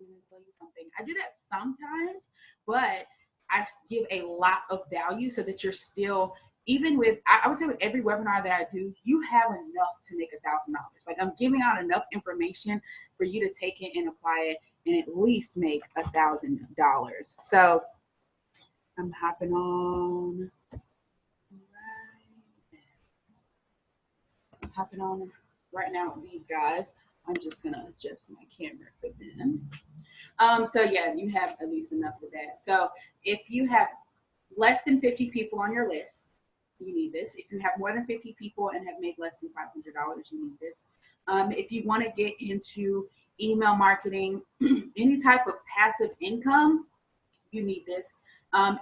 Tell you something. I do that sometimes, but I give a lot of value so that you're still, even with, I would say with every webinar that I do, you have enough to make $1,000. Like I'm giving out enough information for you to take it and apply it and at least make $1,000. So I'm hopping on. I'm hopping on right now with these guys. I'm just gonna adjust my camera for them. So yeah, you have at least enough of that. So if you have less than 50 people on your list, you need this. If you have more than 50 people and have made less than $500, you need this. If you want to get into email marketing, any type of passive income, you need this.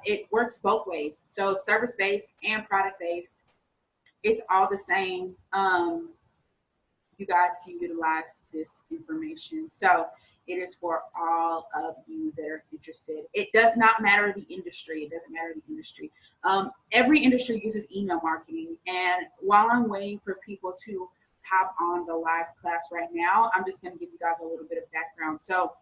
It works both ways. So service-based and product-based, it's all the same. You guys can utilize this information. So it is for all of you that are interested. It does not matter the industry. It doesn't matter the industry. Every industry uses email marketing. And while I'm waiting for people to hop on the live class right now, I'm just going to give you guys a little bit of background. So,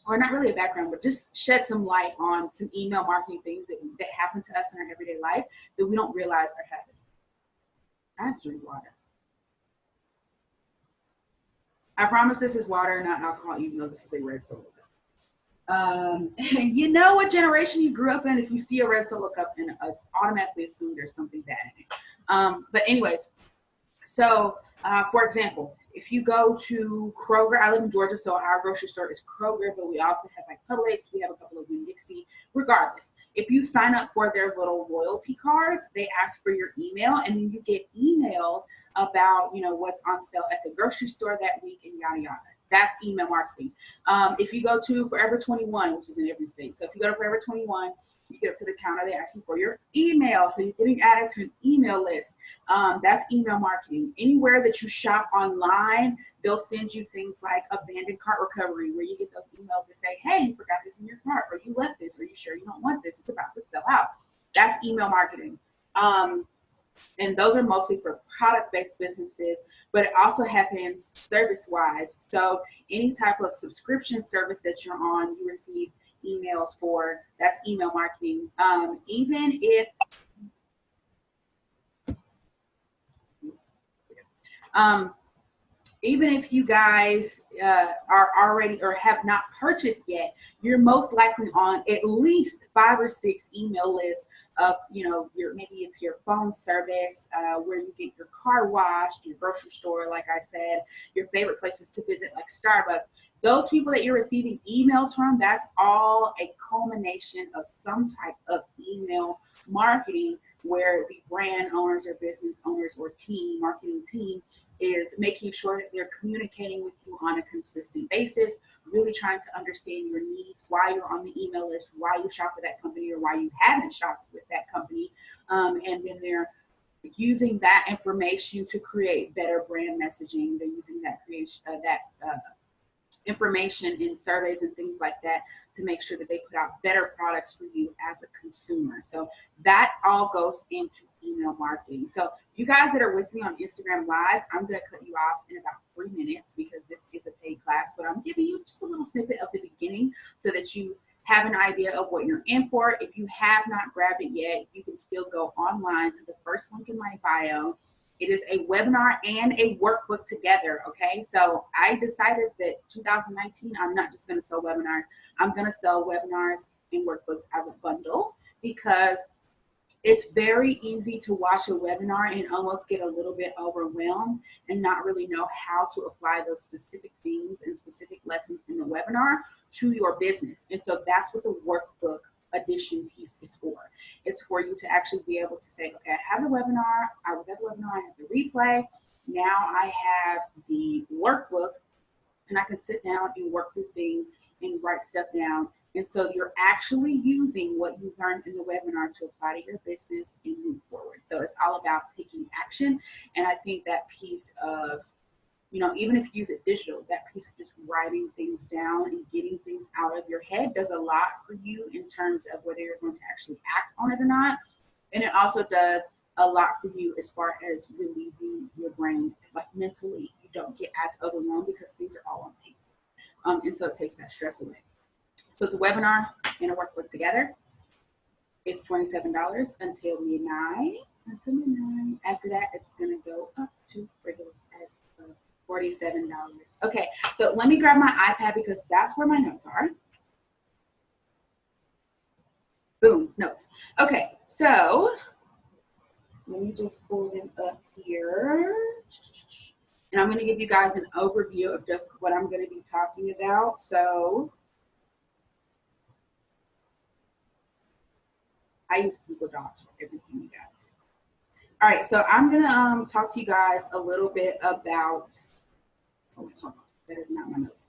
or not really a background, but just shed some light on some email marketing things that happen to us in our everyday life that we don't realize are happening. I have to drink water. I promise this is water, not alcohol, even though this is a red Solo cup. You know what generation you grew up in if you see a red Solo cup and automatically assume there's something bad in it. But anyways, so for example, if you go to Kroger, I live in Georgia, so our grocery store is Kroger, but we also have like Publix, we have a couple of Winn-Dixie. Regardless, if you sign up for their little loyalty cards, they ask for your email, and then you get emails about, you know, what's on sale at the grocery store that week and yada yada. That's email marketing. If you go to Forever 21, which is in every state, so if you go to Forever 21, you get up to the counter, they ask you for your email. So you're getting added to an email list. That's email marketing. Anywhere that you shop online, they'll send you things like abandoned cart recovery, where you get those emails that say, hey, you forgot this in your cart, or you left this, or you sure you don't want this, it's about to sell out. That's email marketing. And those are mostly for product-based businesses, but it also happens service-wise. So any type of subscription service that you're on, you receive emails for. That's email marketing. Even if you guys are already or have not purchased yet, you're most likely on at least 5 or 6 email lists of, you know, maybe it's your phone service, where you get your car washed, your grocery store, like I said, your favorite places to visit like Starbucks. Those people that you're receiving emails from, that's all a culmination of some type of email marketing, where the brand owners or business owners or team, marketing team, is making sure that they're communicating with you on a consistent basis, really trying to understand your needs, why you're on the email list, why you shop with that company or why you haven't shopped with that company. And then they're using that information to create better brand messaging. They're using that information in surveys and things like that to make sure that they put out better products for you as a consumer. So that all goes into email marketing. So you guys that are with me on Instagram Live, I'm going to cut you off in about 3 minutes because this is a paid class, but I'm giving you just a little snippet of the beginning so that you have an idea of what you're in for. If you have not grabbed it yet, you can still go online to the first link in my bio. It is a webinar and a workbook together, okay? So I decided that 2019, I'm not just gonna sell webinars. I'm gonna sell webinars and workbooks as a bundle because it's very easy to watch a webinar and almost get a little bit overwhelmed and not really know how to apply those specific things and specific lessons in the webinar to your business. And so that's what the workbook edition piece is for. It's for you to actually be able to say, okay, I have the webinar, I was at the webinar, I have the replay, now I have the workbook, and I can sit down and work through things and write stuff down. And so you're actually using what you learned in the webinar to apply to your business and move forward. So it's all about taking action. And I think that piece of, you know, even if you use it digital, that piece of just writing things down and getting things out of your head does a lot for you in terms of whether you're going to actually act on it or not. And it also does a lot for you as far as relieving your brain, like mentally. You don't get as overwhelmed because things are all on paper. And so it takes that stress away. So it's a webinar and a workbook together. It's $27 until midnight. After that, it's gonna go up to regular price of $47. Okay, so let me grab my iPad because that's where my notes are. Boom, notes. Okay, so let me just pull them up here. And I'm going to give you guys an overview of just what I'm going to be talking about. So I use Google Docs for everything, you guys. All right, so I'm going to talk to you guys a little bit about, hold on, that is not my notes.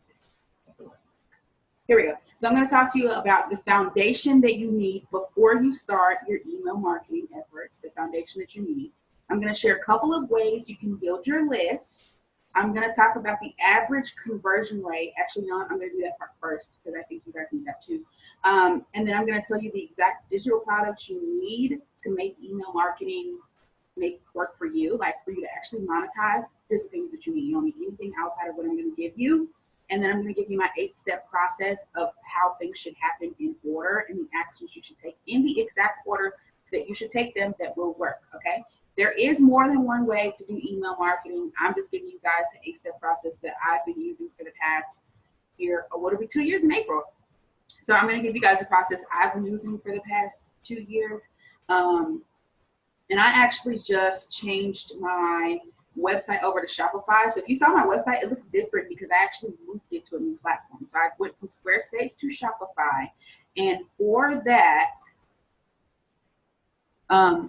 Here we go. So I'm going to talk to you about the foundation that you need before you start your email marketing efforts, the foundation that you need. I'm going to share a couple of ways you can build your list. I'm going to talk about the average conversion rate. Actually, no, I'm going to do that part first because I think you guys need that too. And then I'm going to tell you the exact digital products you need to make email marketing make work for you, like for you to actually monetize. Here's the things that you need. You don't need anything outside of what I'm going to give you. And then I'm going to give you my 8-step process of how things should happen in order and the actions you should take in the exact order that you should take them that will work, okay? There is more than one way to do email marketing. I'm just giving you guys the 8-step process that I've been using for the past year, or what will be 2 years in April. So I'm going to give you guys a process I've been using for the past 2 years. And I actually just changed my website over to Shopify. So if you saw my website, it looks different because I actually moved it to a new platform. So I went from Squarespace to Shopify. And for that, I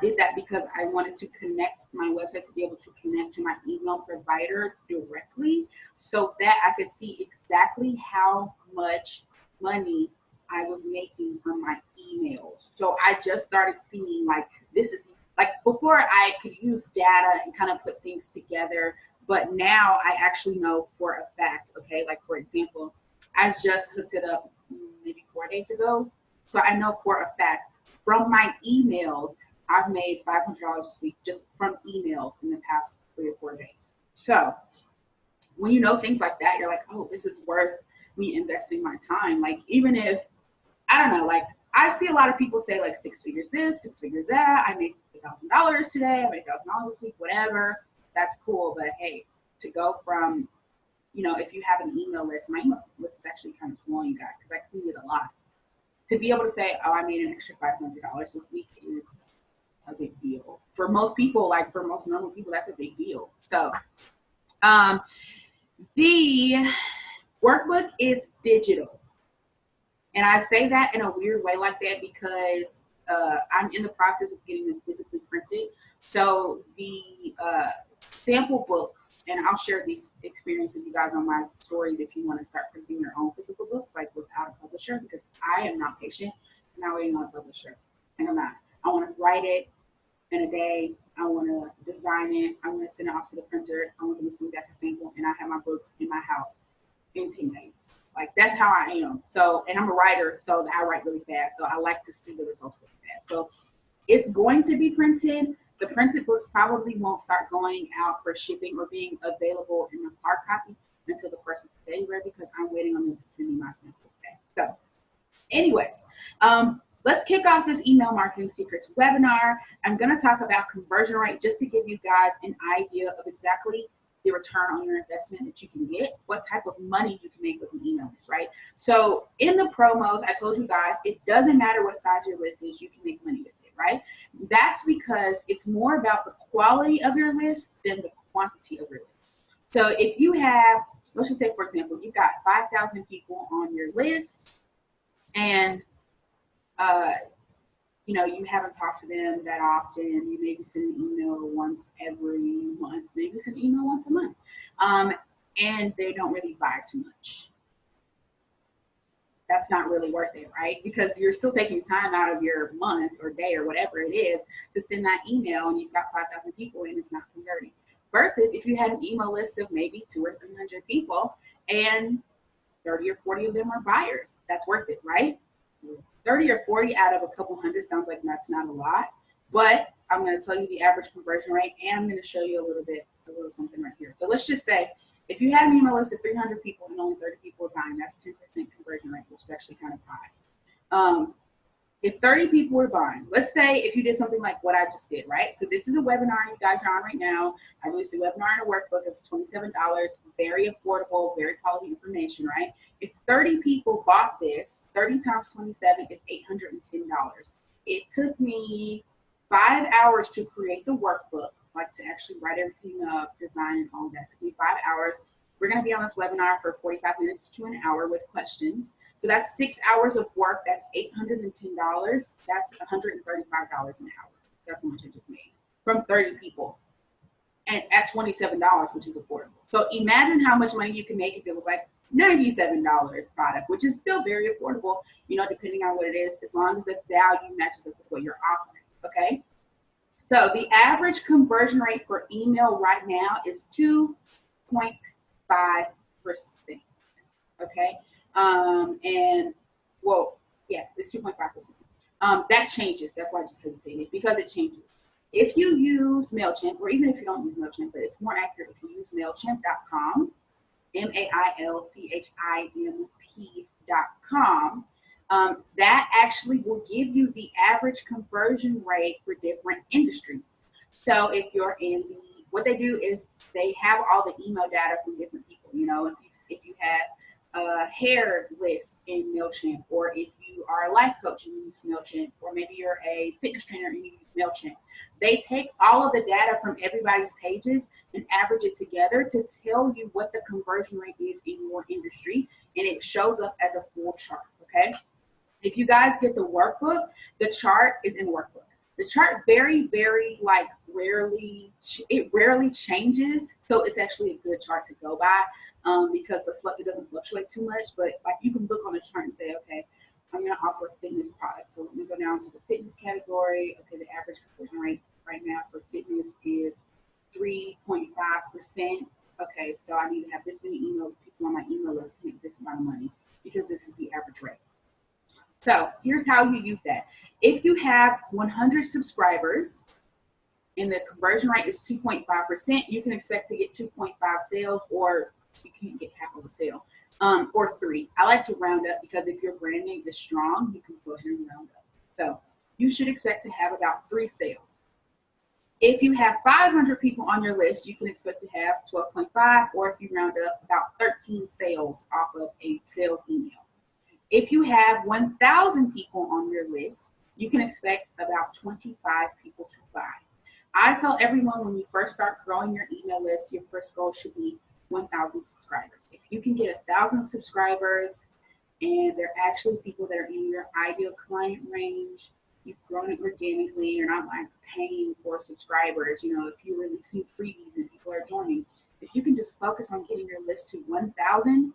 did that because I wanted to connect my website to be able to connect to my email provider directly so that I could see exactly how much money I was making from my emails. So I just started seeing like, this is like before I could use data and kind of put things together, but now I actually know for a fact, okay, like for example, I just hooked it up maybe 4 days ago. So I know for a fact from my emails, I've made $500 this week just from emails in the past 3 or 4 days. So when you know things like that, you're like, oh, this is worth me investing my time. Like even if, I don't know, like I see a lot of people say like 6 figures this, 6 figures that. I made $1,000 today, I made $1,000 this week, whatever. That's cool. But hey, to go from, you know, if you have an email list, my email list is actually kind of small, you guys, because I clean it a lot. To be able to say, oh, I made an extra $500 this week is a big deal. For most people, like for most normal people, that's a big deal. So the workbook is digital. And I say that in a weird way like that because I'm in the process of getting them physically printed. So the sample books, and I'll share these experience with you guys on my stories if you want to start printing your own physical books, like without a publisher, because I am not patient. I'm not waiting on a publisher. And I'm not. I want to write it in a day. I want to design it. I want to send it off to the printer. I want them to send back a sample, and I have my books in my house in 10 days. Like that's how I am. So, and I'm a writer, so I write really fast. So I like to see the results really fast. So it's going to be printed. The printed books probably won't start going out for shipping or being available in the hard copy until the 1st of February because I'm waiting on them to send me my samples back. So anyways, let's kick off this email marketing secrets webinar. I'm going to talk about conversion rate just to give you guys an idea of exactly the return on your investment that you can get, what type of money you can make with an email list, right? So in the promos, I told you guys, it doesn't matter what size your list is, you can make money with it, right? That's because it's more about the quality of your list than the quantity of your list. So if you have, let's just say, for example, you've got 5,000 people on your list and you know, you haven't talked to them that often. You maybe send an email once every month, maybe send an email once a month. And they don't really buy too much. That's not really worth it, right? Because you're still taking time out of your month or day or whatever it is to send that email and you've got 5,000 people and it's not converting. Versus if you had an email list of maybe 200 or 300 people and 30 or 40 of them are buyers, that's worth it, right? 30 or 40 out of a couple hundred sounds like that's not a lot, but I'm going to tell you the average conversion rate and I'm going to show you a little bit a little something right here. So let's just say if you had an email list of 300 people and only 30 people were buying, that's 10% conversion rate, which is actually kind of high. If 30 people were buying, let's say if you did something like what I just did, right? So this is a webinar you guys are on right now. I released a webinar and a workbook. It's $27, very affordable, very quality information, right? If 30 people bought this, 30 times 27 is $810. It took me 5 hours to create the workbook, like to actually write everything up, design and all that. It took me 5 hours. We're going to be on this webinar for 45 minutes to an hour with questions. So that's 6 hours of work. That's $810. That's $135 an hour. That's how much I just made from 30 people. And at $27, which is affordable. So imagine how much money you can make if it was like $97 product, which is still very affordable, you know, depending on what it is, as long as the value matches up with what you're offering, okay? So the average conversion rate for email right now is 2.5%, okay? And well, yeah, it's 2.5%. That changes. That's why I just hesitated, because it changes. If you use MailChimp, or even if you don't use MailChimp, but it's more accurate if you use MailChimp.com, MailChimp.com, that actually will give you the average conversion rate for different industries. So if you're in what they do is they have all the email data from different people. You know, if you have a hair list in MailChimp, or if you are a life coach and you use MailChimp, or maybe you're a fitness trainer and you use MailChimp. They take all of the data from everybody's pages and average it together to tell you what the conversion rate is in your industry, and it shows up as a full chart, okay? If you guys get the workbook, the chart is in the workbook. The chart very, very rarely changes, so it's actually a good chart to go by. Because it doesn't fluctuate too much, but like you can look on the chart and say, okay, I'm going to offer a fitness product. So let me go down to the fitness category. Okay, the average conversion rate right now for fitness is 3.5%. Okay, so I need to have this many people on my email list to make this amount of money, because this is the average rate. So here's how you use that. If you have 100 subscribers and the conversion rate is 2.5%, you can expect to get 2.5 sales, or you can't get half of a sale, or 3. I like to round up, because if your branding is strong, you can go ahead and round up. So you should expect to have about 3 sales. If you have 500 people on your list, you can expect to have 12.5, or if you round up, about 13 sales off of a sales email. If you have 1,000 people on your list, you can expect about 25 people to buy. I tell everyone, when you first start growing your email list, your first goal should be 1,000 subscribers. If you can get 1,000 subscribers and they're actually people that are in your ideal client range, you've grown it organically, you're not like paying for subscribers, you know, if you're releasing freebies and people are joining, if you can just focus on getting your list to 1,000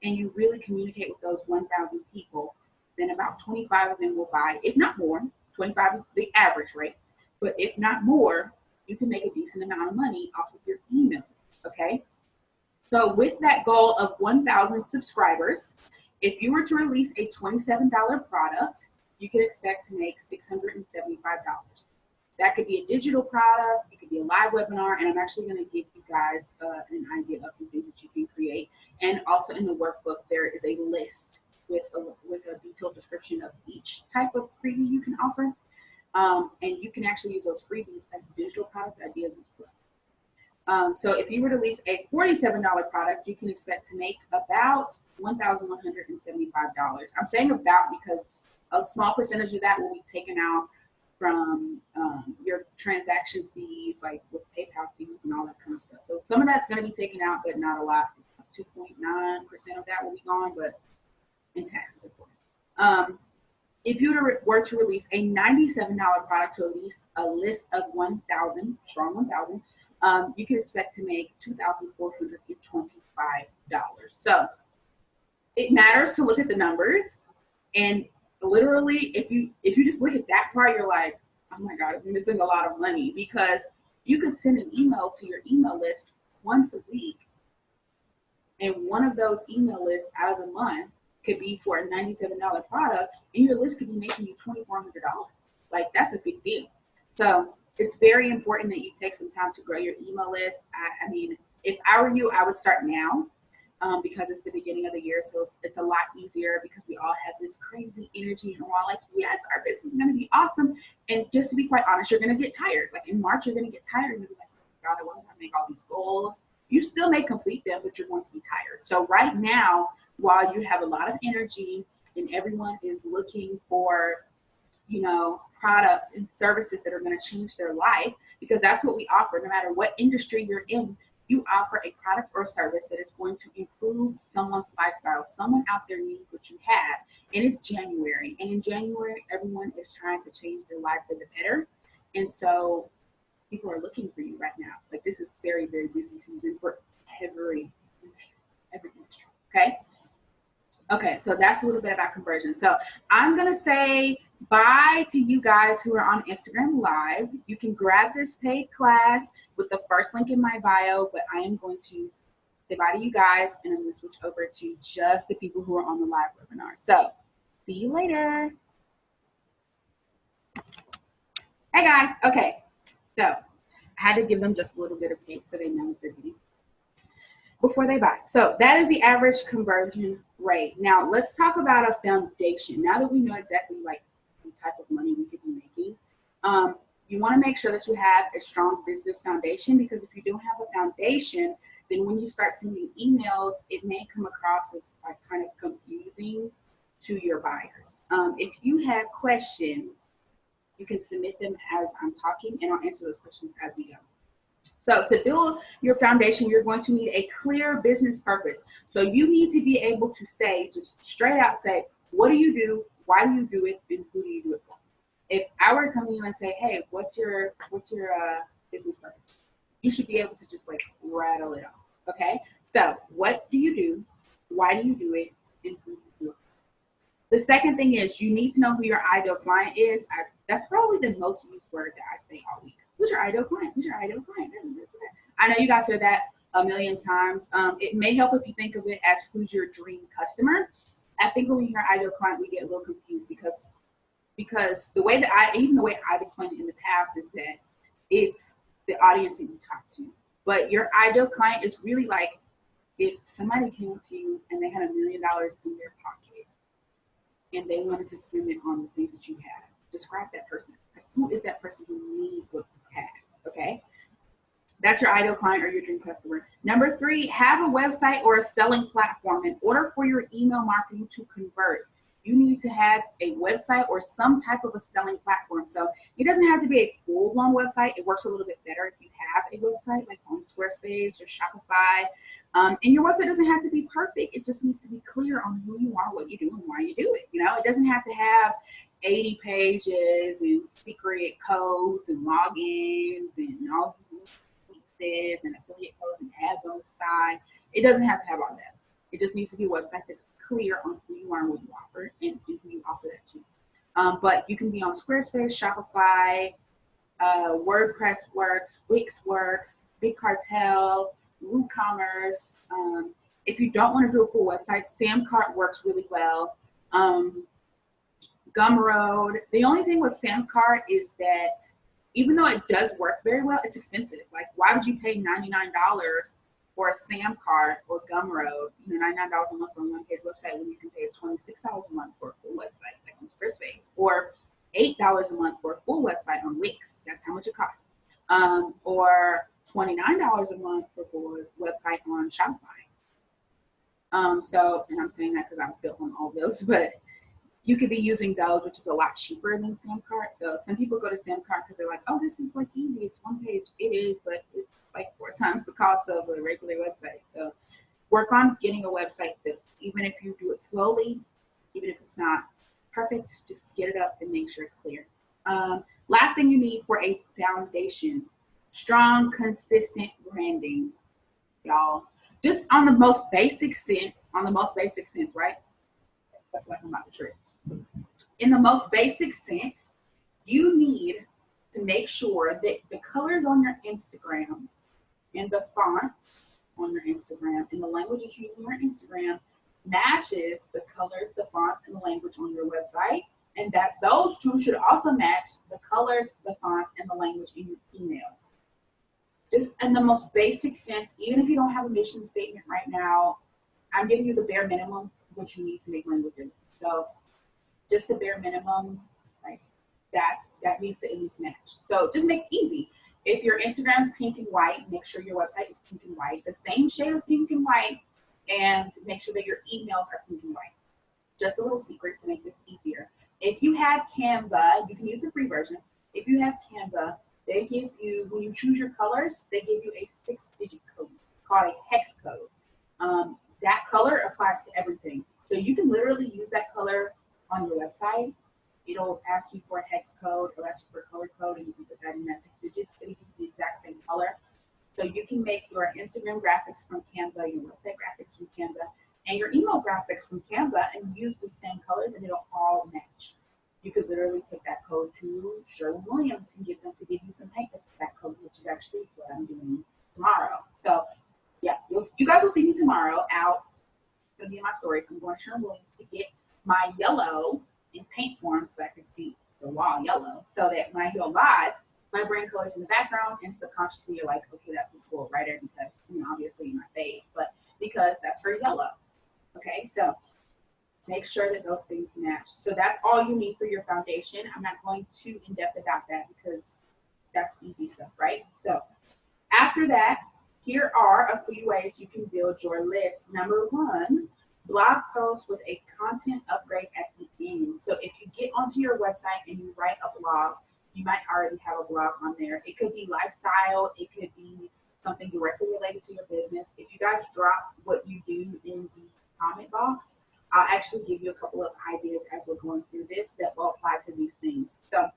and you really communicate with those 1,000 people, then about 25 of them will buy, if not more. 25 is the average rate, but if not more, you can make a decent amount of money off of your email list, okay? So with that goal of 1,000 subscribers, if you were to release a $27 product, you could expect to make $675. That could be a digital product, it could be a live webinar, and I'm actually going to give you guys an idea of some things that you can create. And also in the workbook, there is a list with a detailed description of each type of freebie you can offer. And you can actually use those freebies as digital product ideas as well. So if you were to release a $47 product, you can expect to make about $1,175. I'm saying about because a small percentage of that will be taken out from your transaction fees, like with PayPal fees and all that kind of stuff. So some of that's going to be taken out, but not a lot. 2.9% of that will be gone, but in taxes, of course. If you were to release a $97 product to at least a list of 1,000, strong 1,000, you can expect to make $2,425. So it matters to look at the numbers, and literally, if you just look at that part, you're like, oh my God, I'm missing a lot of money, because you could send an email to your email list once a week, and one of those email lists out of the month could be for a $97 product, and your list could be making you $2,400. Like, that's a big deal. So It's very important that you take some time to grow your email list. I mean, if I were you, I would start now. Because it's the beginning of the year, so it's a lot easier because we all have this crazy energy and we're all like, yes, our business is going to be awesome. And just to be quite honest, you're going to get tired. Like in March, you're going to get tired and you'll be like, oh God, I want to make all these goals. You still may complete them, but you're going to be tired. So right now, while you have a lot of energy and everyone is looking for, you know, products and services that are going to change their life, because that's what we offer, no matter what industry you're in. You offer a product or service that is going to improve someone's lifestyle. Someone out there needs what you have. And it's January. And in January, everyone is trying to change their life for the better. And so people are looking for you right now. Like this is very, very busy season for every industry. Okay? Okay, so that's a little bit about conversion. So I'm going to say bye to you guys who are on Instagram Live. You can grab this paid class with the first link in my bio, but I am going to say bye to you guys, and I'm going to switch over to just the people who are on the live webinar. So see you later. Hey guys, okay, so I had to give them just a little bit of taste so they know what they're getting before they buy. So that is the average conversion rate. Now let's talk about a foundation. Now that we know exactly like the type of money we could be making, you want to make sure that you have a strong business foundation, because if you don't have a foundation, then when you start sending emails, it may come across as like kind of confusing to your buyers. If you have questions, you can submit them as I'm talking, and I'll answer those questions as we go. So to build your foundation, you're going to need a clear business purpose. So you need to be able to say, just straight out say, what do you do? Why do you do it? And who do you do it for? If I were to come to you and say, hey, what's your business purpose? You should be able to just like rattle it off. Okay. So what do you do? Why do you do it? And who do you do it for? The second thing is you need to know who your ideal client is. That's probably the most used word that I say all week. Who's your ideal client? Who's your ideal client? I know you guys heard that a million times. It may help if you think of it as who's your dream customer. I think when we hear ideal client, we get a little confused because the way that I've explained it in the past is that it's the audience that you talk to. But your ideal client is really like if somebody came to you and they had $1 million in their pocket and they wanted to spend it on the things that you have. Describe that person. Like, who is that person who needs what you have? Okay. That's your ideal client or your dream customer. Number 3, have a website or a selling platform. In order for your email marketing to convert, you need to have a website or some type of a selling platform. So it doesn't have to be a full-blown website. It works a little bit better if you have a website like on Squarespace or Shopify. And your website doesn't have to be perfect. It just needs to be clear on who you are, what you do, and why you do it. You know, it doesn't have to have 80 pages and secret codes and logins and all these pieces and affiliate codes and ads on the side. It doesn't have to have all that. It just needs to be a website that's clear on who you are and what you offer and who you offer that to. But you can be on Squarespace, Shopify, WordPress works, Wix works, Big Cartel, WooCommerce. If you don't want to do a full website, Samcart works really well. Gumroad. The only thing with Samcart is that even though it does work very well, it's expensive. Like, why would you pay $99 for a Samcart or Gumroad, $99 a month for a one-page website when you can pay $26 a month for a full website, like on Squarespace, or $8 a month for a full website on Wix? That's how much it costs. Or $29 a month for a full website on Shopify. And I'm saying that because I've built on all those, but you could be using those, which is a lot cheaper than Samcart. So some people go to Samcart because they're like, oh, this is like easy. It's one page. It is, but it's like 4 times the cost of a regular website. So work on getting a website that's, even if you do it slowly, even if it's not perfect, just get it up and make sure it's clear. Last thing you need for a foundation, strong, consistent branding, y'all. Just on the most basic sense, right? That's like I'm about to trip. In the most basic sense, you need to make sure that the colors on your Instagram and the fonts on your Instagram and the languages used on your Instagram matches the colors, the fonts, and the language on your website And that those two should also match the colors, the fonts, and the language in your emails. Just in the most basic sense, even if you don't have a mission statement right now, I'm giving you the bare minimum what you need to make money with it. So just the bare minimum, like that needs to at least match. So just make it easy. If your Instagram's pink and white, make sure your website is pink and white, the same shade of pink and white, and make sure that your emails are pink and white. Just a little secret to make this easier. If you have Canva, you can use the free version. If you have Canva, they give you, when you choose your colors, they give you a 6-digit code called a hex code. That color applies to everything. So you can literally use that color on your website. It'll ask you for a hex code, it'll ask you for a color code, and you can put that in that 6 digits. It'll give you the exact same color. So you can make your Instagram graphics from Canva, your website graphics from Canva, and your email graphics from Canva, and use the same colors, and it'll all match. You could literally take that code to Sherwin-Williams and get them to give you some paint with that code, which is actually what I'm doing tomorrow. So yeah, you guys will see me tomorrow out in my stories. I'm going to Sherwin-Williams to get my yellow in paint form so that I can paint the wall yellow, so that when I go live, my brand colors in the background, and subconsciously you're like, okay, that's a school writer because, you know, obviously in my face, but because that's her yellow. Okay, so make sure that those things match. So that's all you need for your foundation. I'm not going too in depth about that because that's easy stuff, right? So after that, here are a few ways you can build your list. Number one, blog posts with a content upgrade at the end. So if you get onto your website and you write a blog, you might already have a blog on there. It could be lifestyle, it could be something directly related to your business. If you guys drop what you do in the comment box, I'll actually give you a couple of ideas as we're going through this that will apply to these things. So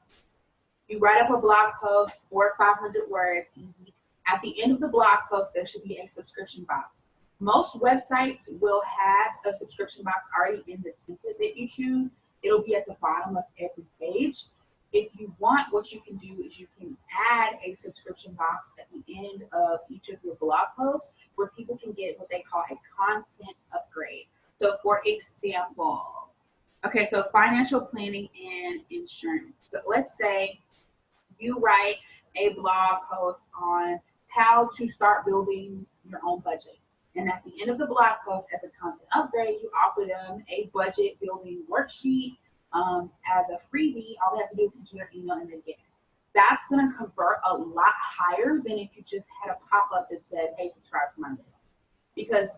you write up a blog post, 400 or 500 words, easy. At the end of the blog post, there should be a subscription box. Most websites will have a subscription box already in the template that you choose. It'll be at the bottom of every page. If you want, what you can do is you can add a subscription box at the end of each of your blog posts where people can get what they call a content upgrade. So for example, okay, so financial planning and insurance. So let's say you write a blog post on how to start building your own budget. And at the end of the blog post, as a content upgrade, you offer them a budget building worksheet as a freebie. All they have to do is enter their email and they get it. That's going to convert a lot higher than if you just had a pop-up that said, hey, subscribe to my list. Because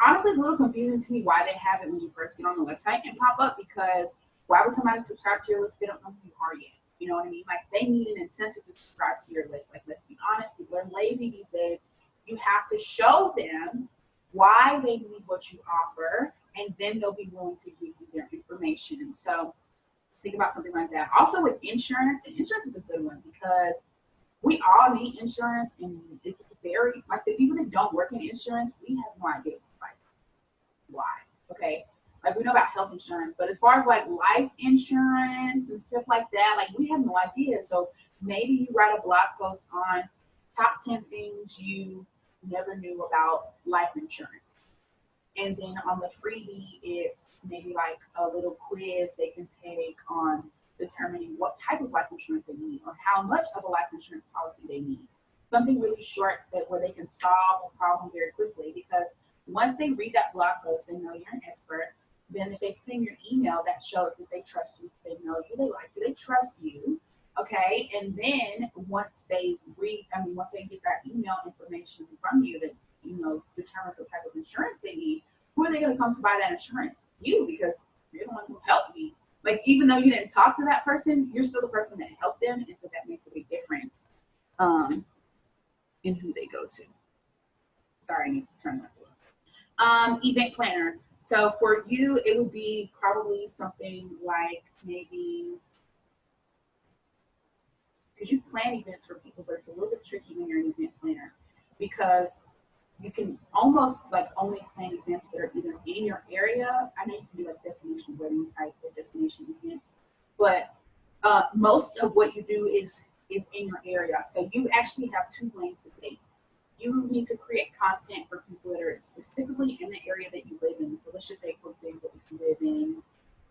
honestly, it's a little confusing to me why they have it when you first get on the website and pop up, because why would somebody subscribe to your list if they don't know who you are yet? You know what I mean? Like, they need an incentive to subscribe to your list. Like, let's be honest, people are lazy these days. You have to show them why they need what you offer, and then they'll be willing to give you their information. So think about something like that. Also with insurance, and insurance is a good one because we all need insurance, and it's very, like, the people that don't work in insurance, we have no idea, like, why, okay? Like, we know about health insurance, but as far as like life insurance and stuff like that, like, we have no idea. So maybe you write a blog post on top 10 things you never knew about life insurance. And then on the freebie, it's maybe like a little quiz they can take on determining what type of life insurance they need or how much of a life insurance policy they need. Something really short that where they can solve a problem very quickly, because once they read that blog post, they know you're an expert. Then if they put in your email, that shows that they trust you, they know you, they like you, they trust you. Okay, and then once they once they get that email information from you that, you know, determines the type of insurance they need, who are they going to come to buy that insurance? You, because you're the one who helped me. Like, even though you didn't talk to that person, you're still the person that helped them, and so that makes a big difference in who they go to. Sorry, I need to turn that off. Event planner. So for you, it would be probably something like maybe, because you plan events for people, but it's a little bit tricky when you're an event planner, because you can almost like only plan events that are either in your area. I know you can do like destination wedding type or destination events, but most of what you do is in your area. So you actually have two lanes to take. You need to create content for people that are specifically in the area that you live in. So let's just say, for example, if you live in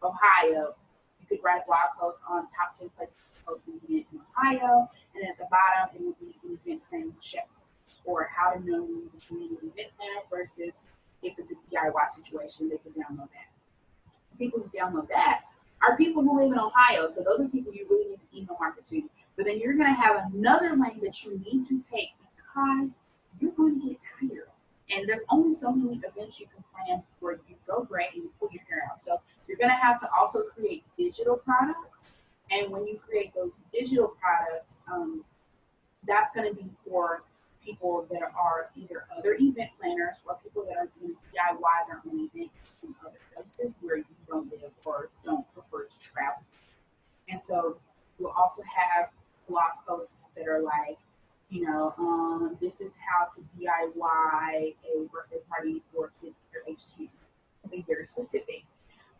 Ohio, post on top 10 places to host an event in Ohio. And at the bottom, it will be an event planning checklist, or how to know when you need an event planner versus if it's a DIY situation, they can download that. People who download that are people who live in Ohio. So those are people you really need to email market to. But then you're going to have another lane that you need to take because you're going to get tired. And there's only so many events you can plan before you go great and you pull your hair out. So you're going to have to also create digital products. And when you create those digital products, that's going to be for people that are either other event planners or people that are doing DIY their own events in other places where you don't live or don't prefer to travel. And so you'll also have blog posts that are like, this is how to DIY a birthday party for kids that are age 10. It'll be very specific.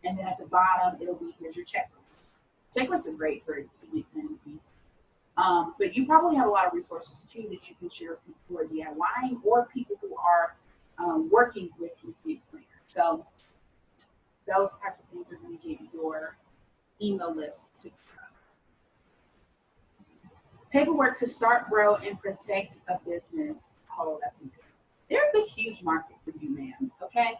And then at the bottom, it'll be, here's your checklist. Checklists are great for event planning. But you probably have a lot of resources too that you can share with people who are DIYing or people who are working with event planners. So those types of things are going to get your email list to paperwork to start, grow, and protect a business. Oh, that's important. There's a huge market for you, ma'am. Okay.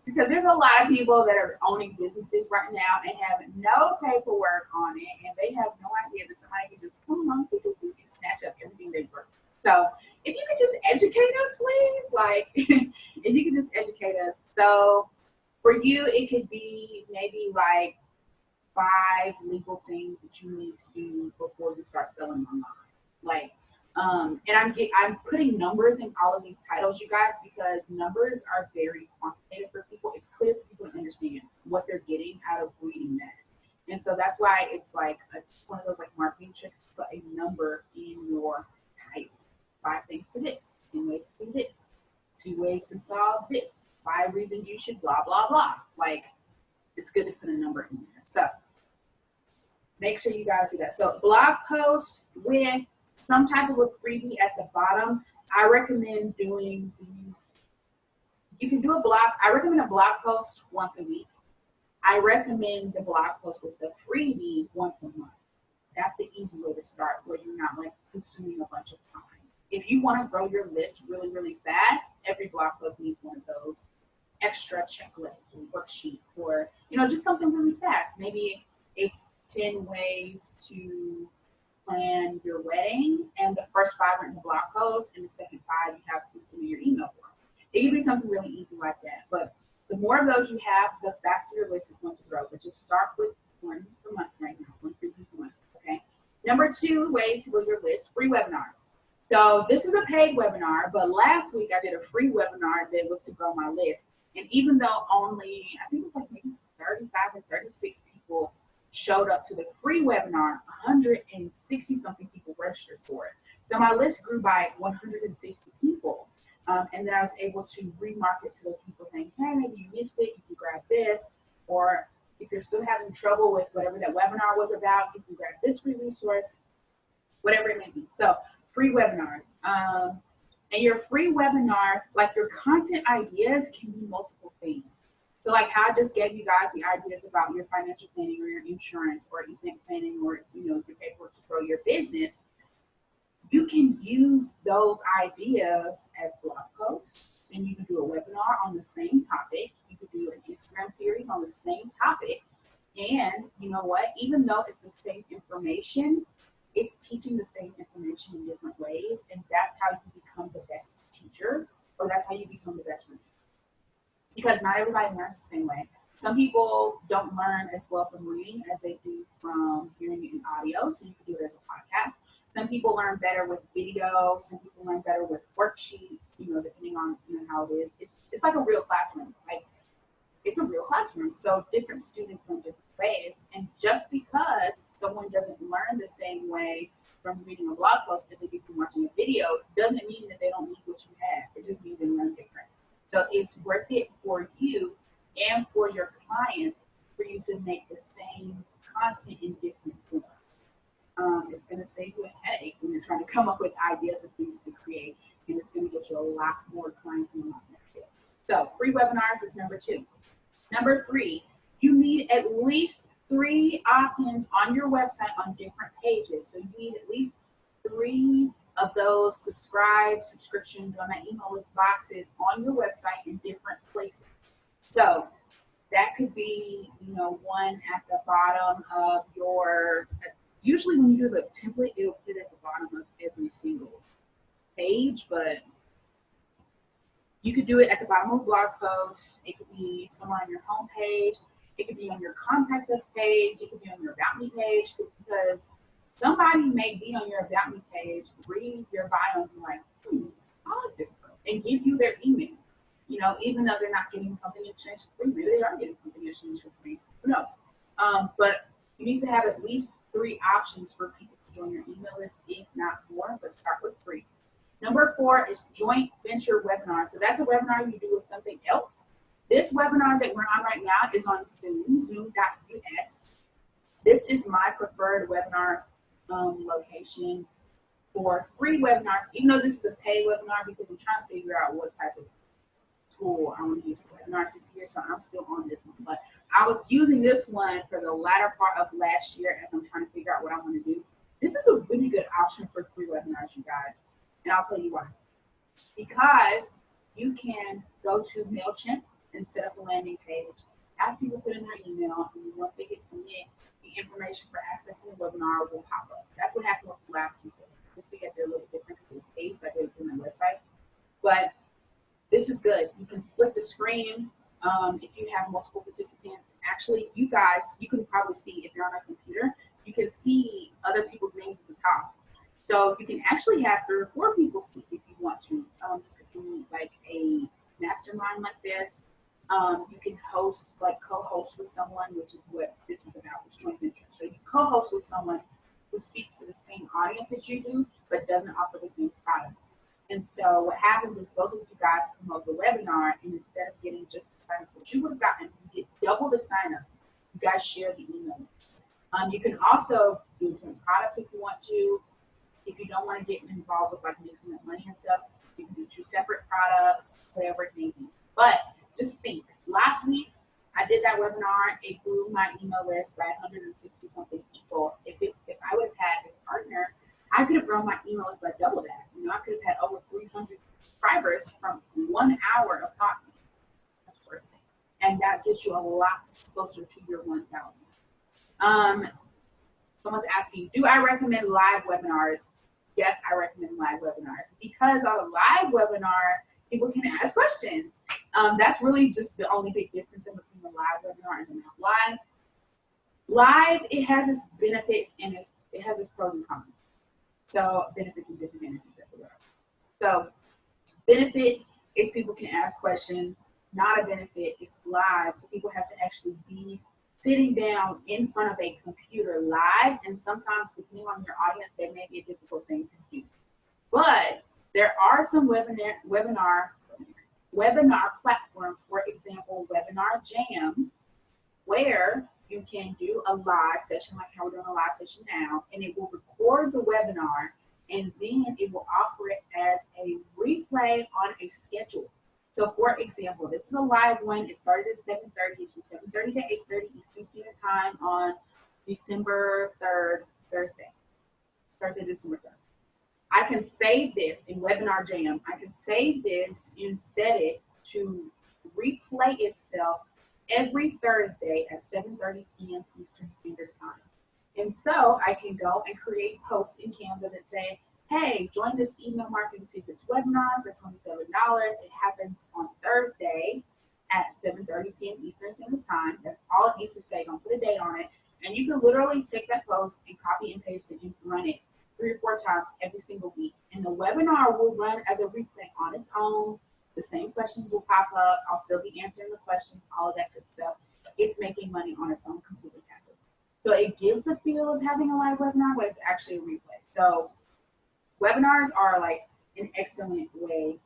Because there's a lot of people that are owning businesses right now and have no paperwork on it, and they have no idea that somebody can just come along and snatch up everything they work. So if you could just educate us, please, like if you could just educate us. So for you, it could be maybe like 5 legal things that you need to do before you start selling online. Like, and I'm putting numbers in all of these titles, you guys, because numbers are very quantitative for people. It's clear for people to understand what they're getting out of reading that. And so that's why it's like one of those like marketing tricks, put a number in your title. 5 things to this, 10 ways to do this, 2 ways to solve this, 5 reasons you should blah, blah, blah. Like, it's good to put a number in there. So make sure you guys do that. So blog post with some type of a freebie at the bottom. I recommend doing these. You can do a blog. I recommend a blog post once a week. I recommend the blog post with the freebie once a month. That's the easy way to start where you're not like consuming a bunch of time. If you want to grow your list really, really fast, every blog post needs one of those extra checklists or worksheet or, just something really fast. Maybe it's 10 ways to plan your wedding, and the first 5 are in the blog post, and the second 5 you have to submit your email for. It can be something really easy like that. But the more of those you have, the faster your list is going to grow. But just start with 1 per month right now, 1 per month. Okay. Number 2 ways to build your list: free webinars. So this is a paid webinar, but last week I did a free webinar that was to grow my list. And even though only, I think it's like maybe 35 or 36 people showed up to the free webinar, 160 something people registered for it. So my list grew by 160 people. And then I was able to remarket to those people saying, hey, maybe you missed it, you can grab this. Or if you're still having trouble with whatever that webinar was about, you can grab this free resource, whatever it may be. So free webinars. And your free webinars, like your content ideas can be multiple things. So like how I just gave you guys the ideas about your financial planning or your insurance or event planning or, your paperwork to grow your business, you can use those ideas as blog posts, and you can do a webinar on the same topic. You can do an Instagram series on the same topic. And you know what? Even though it's the same information, it's teaching the same information in different ways. And that's how you become the best teacher, or that's how you become the best resource. Because not everybody learns the same way. Some people don't learn as well from reading as they do from hearing it in audio, so you can do it as a podcast. Some people learn better with video. Some people learn better with worksheets, depending on how it is. It's like a real classroom. Like, it's a real classroom. So different students learn different ways. And just because someone doesn't learn the same way from reading a blog post as they do from watching a video doesn't mean that they don't need what you have. It just means they learn different. So it's worth it for you and for your clients for you to make the same content in different forms. It's going to save you a headache when you're trying to come up with ideas of things to create, and it's going to get you a lot more clients and a lot more sales. So free webinars is number 2. Number 3, you need at least 3 opt-ins on your website on different pages. So you need at least 3 of those subscription, join my email list boxes on your website in different places. So that could be, you know, one at the bottom of your, usually when you do the template, it'll fit at the bottom of every single page, but you could do it at the bottom of a blog post. It could be somewhere on your home page. It could be on your contact us page. It could be on your About Me page, because somebody may be on your About Me page, read your bio, and be like, I like this girl, and give you their email. You know, even though they're not getting something in exchange for free, maybe they are getting something in exchange for free. Who knows? But you need to have at least 3 options for people to join your email list, if not more, but start with 3. Number 4 is joint venture webinar. So that's a webinar you do with something else. This webinar that we're on right now is on Zoom, zoom.us. This is my preferred webinar location for free webinars, even though this is a paid webinar, because I'm trying to figure out what type of tool I want to use for webinars this year, so I'm still on this one. But I was using this one for the latter part of last year as I'm trying to figure out what I want to do. This is a really good option for free webinars, you guys. And I'll tell you why. Because you can go to MailChimp and set up a landing page, have people put in their email, and once they get submitted, the information for accessing the webinar will pop up. That's what happened with the last week. This week I did a little different because it was paid, so I did it through my website. But this is good. You can split the screen if you have multiple participants. Actually, you guys, you can probably see, if you're on a computer, you can see other people's names at the top. So you can actually have 3 or 4 people speak if you want to. You could do like a mastermind like this. You can host, like co-host with someone, which is what this is about, this joint venture. So you co-host with someone who speaks to the same audience that you do, but doesn't offer the same products. And so what happens is both of you guys promote the webinar, and instead of getting just the signups that you would have gotten, you get double the signups. You guys share the email. You can also do different products if you want to. If you don't want to get involved with like mixing up money and stuff, you can do 2 separate products, whatever it may be. But just think, last week I did that webinar. It grew my email list by 160 something people. If I would have had a partner, I could have grown my email list by double that. You know, I could have had over 300 subscribers from 1 hour of talking. That's worth it. And that gets you a lot closer to your 1,000. Someone's asking, do I recommend live webinars? Yes, I recommend live webinars, because on a live webinar, people can ask questions. That's really just the only big difference in between the live webinar and the not live. Live, it has its benefits and it has its pros and cons. So benefits and disadvantages, that's the word. So benefit is people can ask questions. Not a benefit is live, so people have to actually be sitting down in front of a computer live, and sometimes depending on your audience, that may be a difficult thing to do. But there are some webinar platforms, for example, Webinar Jam, where you can do a live session like how we're doing a live session now, and it will record the webinar, and then it will offer it as a replay on a schedule. So for example, this is a live one. It started at 7:30. It's from 7:30 to 8:30 Eastern Standard Time on December 3rd, Thursday, December 3rd. I can save this in Webinar Jam. I can save this and set it to replay itself every Thursday at 7:30 p.m. Eastern Standard Time. And so I can go and create posts in Canva that say, hey, join this email marketing secrets webinar for $27. It happens on Thursday at 7:30 p.m. Eastern Standard Time. That's all it needs to say. Don't put a date on it. And you can literally take that post and copy and paste it and run it 3 or 4 times every single week. And the webinar will run as a replay on its own. The same questions will pop up. I'll still be answering the questions, all of that good stuff. It's making money on its own, completely passive. So it gives the feel of having a live webinar, but it's actually a replay. So webinars are like an excellent way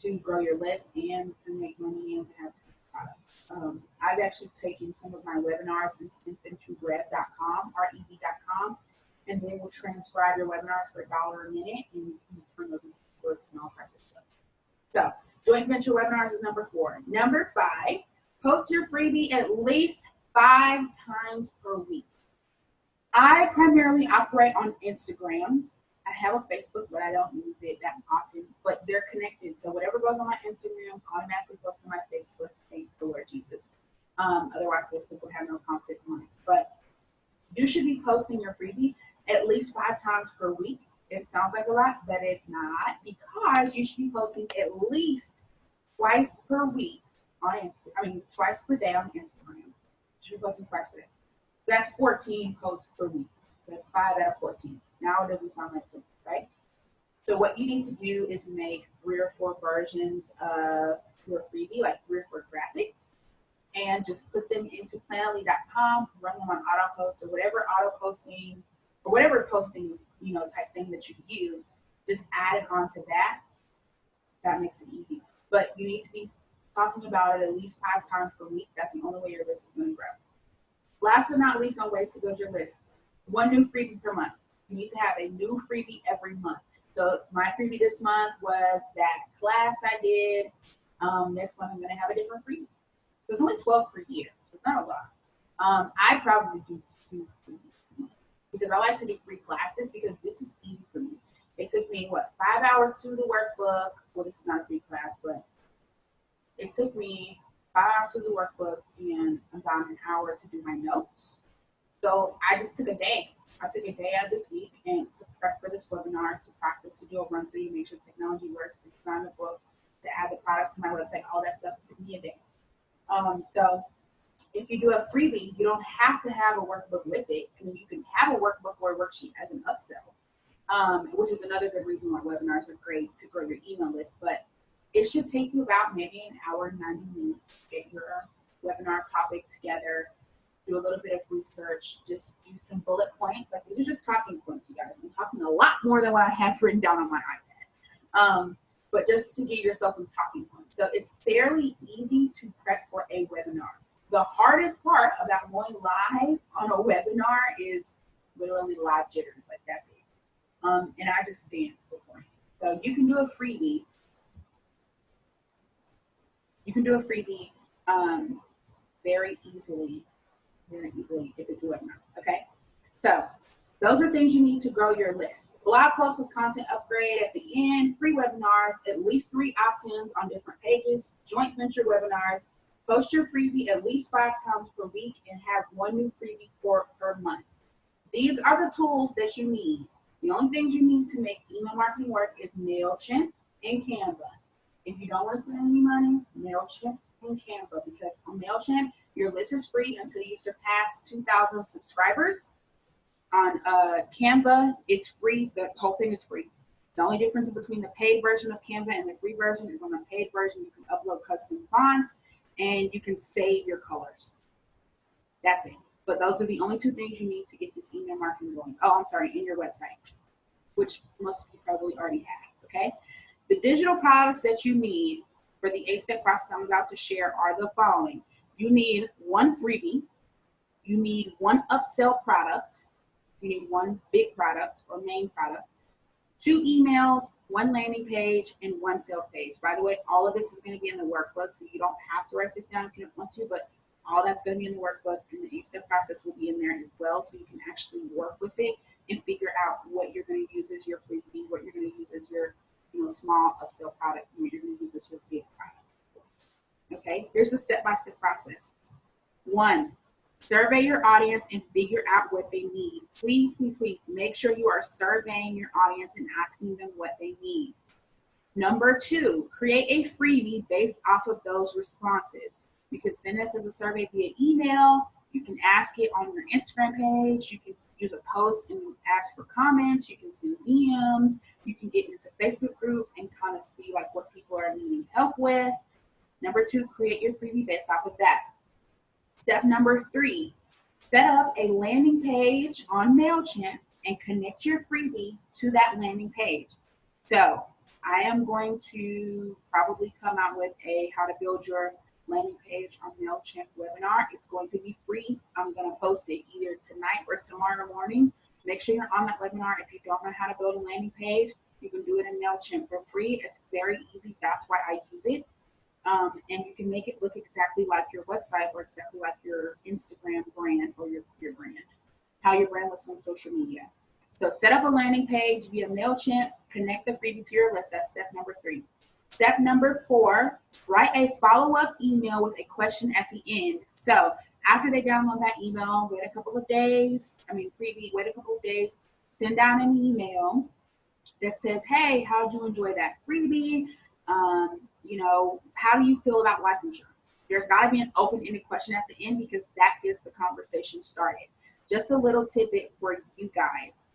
to grow your list and to make money and to have products. I've actually taken some of my webinars and sent them to rev.com, rev.com, and they will transcribe your webinars for $1 a minute, and you can turn those into shorts and all kinds of stuff. So joint venture webinars is number 4. Number 5, post your freebie at least 5 times per week. I primarily operate on Instagram. I have a Facebook, but I don't use it that often. But they're connected, so whatever goes on my Instagram automatically goes to my Facebook. Thank the Lord Jesus. Otherwise, Facebook will have no content on it. But you should be posting your freebie at least 5 times per week. It sounds like a lot, but it's not, because you should be posting at least twice per week on Instagram. I mean, twice per day on Instagram. You should be posting twice per day. That's 14 posts per week. So that's 5 out of 14. Now it doesn't sound like so, right? So what you need to do is make 3 or 4 versions of your freebie, like 3 or 4 graphics, and just put them into Planoly.com, run them on auto post or whatever auto posting or whatever posting, type thing that you use. Just add it onto that. That makes it easy. But you need to be talking about it at least 5 times per week. That's the only way your list is going to grow. Last but not least, on ways to build your list, 1 new freebie per month. You need to have a new freebie every month. So my freebie this month was that class I did. Next month I'm going to have a different freebie. So it's only 12 per year. So it's not a lot. I probably do 2 freebies because I like to do free classes because this is easy for me. It took me, 5 hours to do the workbook. Well, this is not a free class, but it took me 5 hours to do the workbook and about an hour to do my notes. So I just took a day. I took a day out of this week and to prep for this webinar, to practice, to do a run through, make sure technology works, to design the book, to add the product to my website, all that stuff. It took me a day. So if you do a freebie, you don't have to have a workbook with it. I mean, you can have a workbook or a worksheet as an upsell, which is another good reason why webinars are great to grow your email list. But it should take you about maybe an hour, 90 minutes to get your webinar topic together, do a little bit of research, just do some bullet points. Like, these are just talking points, you guys. I'm talking a lot more than what I have written down on my iPad. But just to give yourself some talking points. So it's fairly easy to prep for a webinar. The hardest part about going live on a webinar is literally live jitters. Like, that's it. And I just dance beforehand. So you can do a freebie. You can do a freebie very easily if it's a webinar. Okay? So those are things you need to grow your list. Blog posts with content upgrade at the end, free webinars, at least 3 opt-ins on different pages, joint venture webinars, post your freebie at least 5 times per week, and have 1 new freebie per month. These are the tools that you need. The only things you need to make email marketing work is MailChimp and Canva. If you don't want to spend any money, MailChimp and Canva, because on MailChimp, your list is free until you surpass 2,000 subscribers. On Canva, it's free. The whole thing is free. The only difference between the paid version of Canva and the free version is on the paid version, you can upload custom fonts and you can save your colors. That's it. But those are the only 2 things you need to get this email marketing going. Oh, I'm sorry, in your website, which most of you probably already have, okay? The digital products that you need for the 8-step process I'm about to share are the following. You need 1 freebie. You need 1 upsell product. You need 1 big product or main product, 2 emails, 1 landing page, and 1 sales page. By the way, all of this is going to be in the workbook, so you don't have to write this down if you don't want to, but all that's going to be in the workbook, and the 8-step process will be in there as well, so you can actually work with it and figure out what you're going to use as your freebie, what you're going to use as your small upsell product, and what you're going to use as your big product. Okay, here's a step-by-step process. 1, survey your audience and figure out what they need. Please, please, please make sure you are surveying your audience and asking them what they need. Number 2, create a freebie based off of those responses. You can send us as a survey via email. You can ask it on your Instagram page. You can use a post and ask for comments. You can send DMs. You can get into Facebook groups and kind of see like what people are needing help with. Number 2, create your freebie based off of that. Step number 3, set up a landing page on MailChimp and connect your freebie to that landing page. So I am going to probably come out with a how to build your landing page on MailChimp webinar. It's going to be free. I'm going to post it either tonight or tomorrow morning. Make sure you're on that webinar. If you don't know how to build a landing page, you can do it in MailChimp for free. It's very easy. That's why I use it. And you can make it look exactly like your website or exactly like your Instagram brand or your brand, how your brand looks on social media. So set up a landing page via MailChimp, connect the freebie to your list. That's step number 3. Step number 4, write a follow-up email with a question at the end. So after they download that email, wait a couple of days, freebie, wait a couple of days, send out an email that says, hey, how did you enjoy that freebie? How do you feel about life insurance? There's got to be an open-ended question at the end because that gets the conversation started. Just a little tidbit for you guys.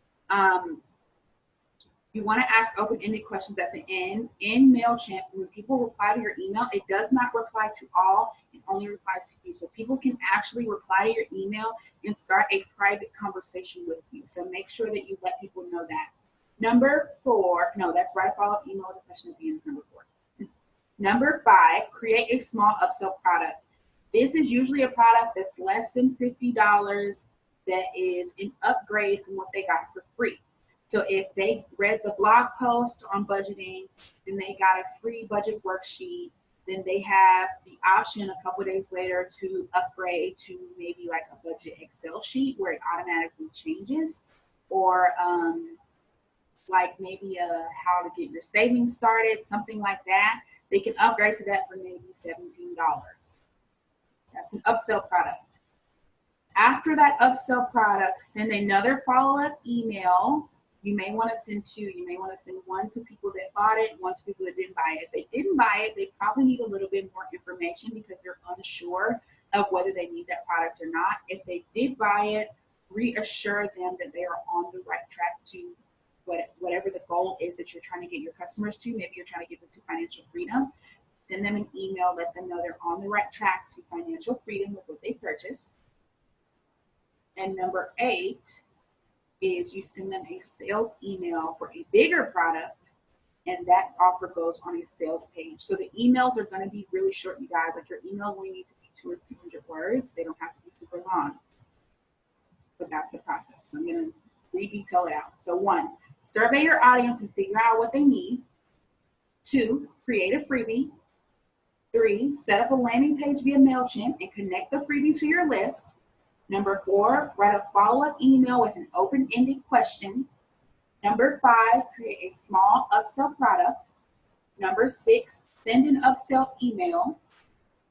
You want to ask open-ended questions at the end. In MailChimp, when people reply to your email, it does not reply to all. It only replies to you. So people can actually reply to your email and start a private conversation with you. So make sure that you let people know that. Number 4, no, that's write a follow-up email with a question at the end is number 4. Number 5, create a small upsell product. This is usually a product that's less than $50 that is an upgrade from what they got for free. So if they read the blog post on budgeting, then they got a free budget worksheet, then they have the option a couple of days later to upgrade to maybe like a budget Excel sheet where it automatically changes, or like maybe how to get your savings started, something like that. They can upgrade to that for maybe $17. That's an upsell product. After that upsell product, send another follow-up email. You may want to send 2. You may want to send one to people that bought it, one to people that didn't buy it. If they didn't buy it, they probably need a little bit more information because they're unsure of whether they need that product or not. If they did buy it, reassure them that they are on the right track to whatever the goal is that you're trying to get your customers to. Maybe you're trying to get them to financial freedom. Send them an email, let them know they're on the right track to financial freedom with what they purchased. And number 8 is you send them a sales email for a bigger product, and that offer goes on a sales page. So the emails are going to be really short, you guys. Like your email only need to be 200 or 300 words. They don't have to be super long, but that's the process. So I'm going to re-detail it out. So 1, survey your audience and figure out what they need. 2, create a freebie. 3, set up a landing page via MailChimp and connect the freebie to your list. Number 4, write a follow-up email with an open-ended question. Number 5, create a small upsell product. Number 6, send an upsell email.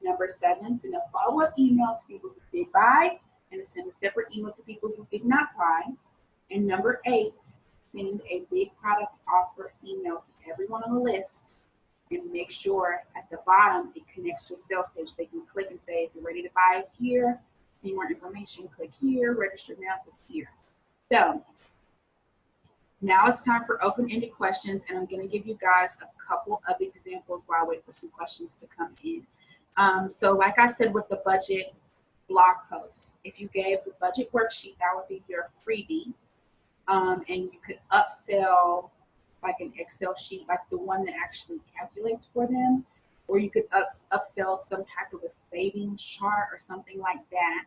Number 7, send a follow-up email to people who did buy and send a separate email to people who did not buy. And number 8, send a big product offer email to everyone on the list and make sure at the bottom it connects to a sales page. They can click and say, if you're ready to buy here, see more information, click here, register now, click here. So now it's time for open-ended questions, and I'm going to give you guys a couple of examples while I wait for some questions to come in. So like I said with the budget blog post, if you gave the budget worksheet, that would be your freebie, and you could upsell like an Excel sheet, like the one that actually calculates for them, or you could upsell some type of a savings chart or something like that.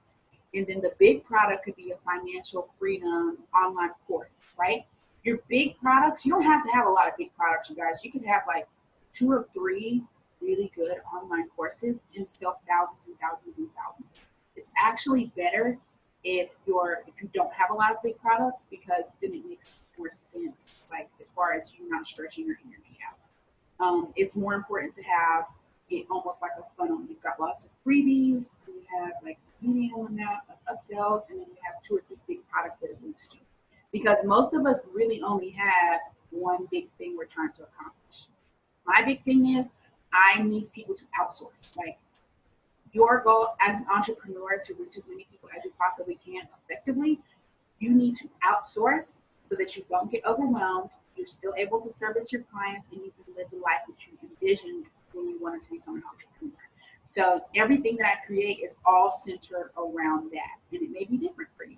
And then the big product could be a financial freedom online course, right? Your big products, you don't have to have a lot of big products, you guys. You could have like 2 or 3 really good online courses and sell thousands and thousands and thousands. It's actually better if you don't have a lot of big products, because then it makes more sense, like as far as you not stretching your energy out. It's more important to have it almost like a funnel. You've got lots of freebies, you have like medium amount of upsells, and then you have 2 or 3 big products that it leads to. Because most of us really only have one big thing we're trying to accomplish. My big thing is I need people to outsource. Like, your goal as an entrepreneur to reach as many people as you possibly can effectively, you need to outsource so that you don't get overwhelmed. You're still able to service your clients, and you can live the life that you envisioned when you wanted to become an entrepreneur. So everything that I create is all centered around that, and it may be different for you.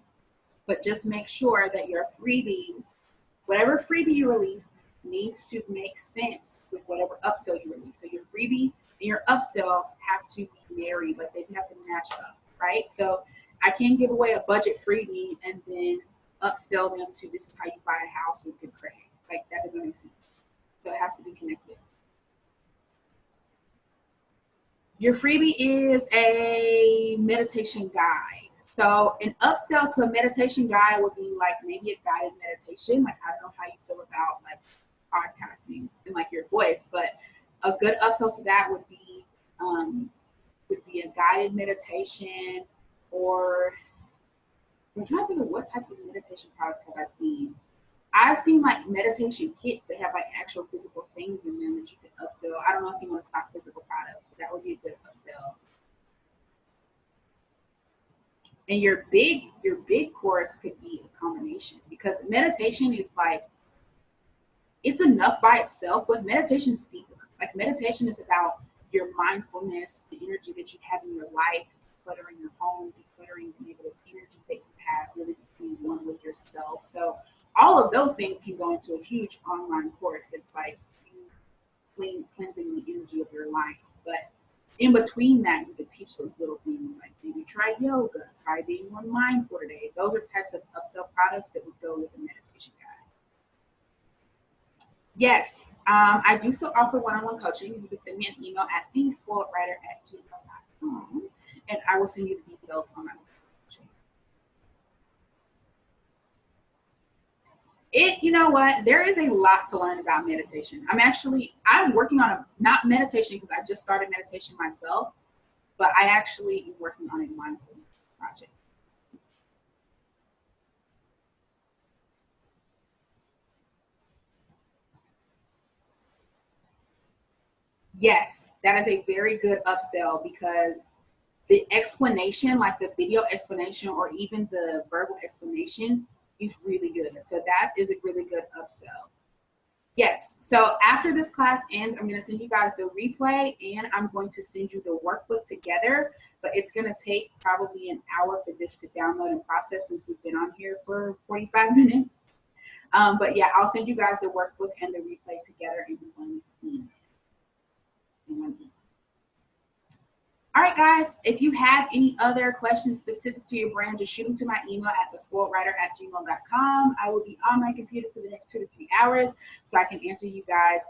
But just make sure that your freebies, whatever freebie you release, needs to make sense with whatever upsell you release. So your freebie and your upsell have to be married, like they have to match up, right? So I can't give away a budget freebie and then upsell them to this is how you buy a house with good credit. Like, that doesn't make sense. So it has to be connected. Your freebie is a meditation guide. So an upsell to a meditation guide would be like maybe a guided meditation. Like, I don't know how you feel about like podcasting and like your voice, but a good upsell to that would be a guided meditation. Or I'm trying to think of what types of meditation products have I seen. I've seen like meditation kits that have like actual physical things in them that you can upsell. I don't know if you want to stock physical products, but that would be a good upsell. And your big course could be a combination, because meditation is like, it's enough by itself, but meditation is deeper. Like, meditation is about your mindfulness, the energy that you have in your life, decluttering your home, decluttering the negative energy that you have, really becoming one with yourself. So all of those things can go into a huge online course that's like cleansing the energy of your life. But in between that, you can teach those little things, like maybe try yoga, try being more mindful today. Those are types of upsell products that would go with a meditation guide. Yes, I do still offer one-on-one coaching. You can send me an email at thespoiledwriter@gmail.com, and I will send you the details on my coaching. You know what? There is a lot to learn about meditation. I'm working on not meditation because I just started meditation myself, but I actually am working on a mindfulness project. Yes, that is a very good upsell, because the explanation, like the video explanation or even the verbal explanation, is really good. So that is a really good upsell. Yes. So after this class ends, I'm going to send you guys the replay, and I'm going to send you the workbook together. But it's going to take probably an hour for this to download and process, since we've been on here for 45 minutes. But yeah, I'll send you guys the workbook and the replay together in one email. All right, guys, if you have any other questions specific to your brand, just shoot them to my email at thespoiledwriter@gmail.com. I will be on my computer for the next 2 to 3 hours, so I can answer you guys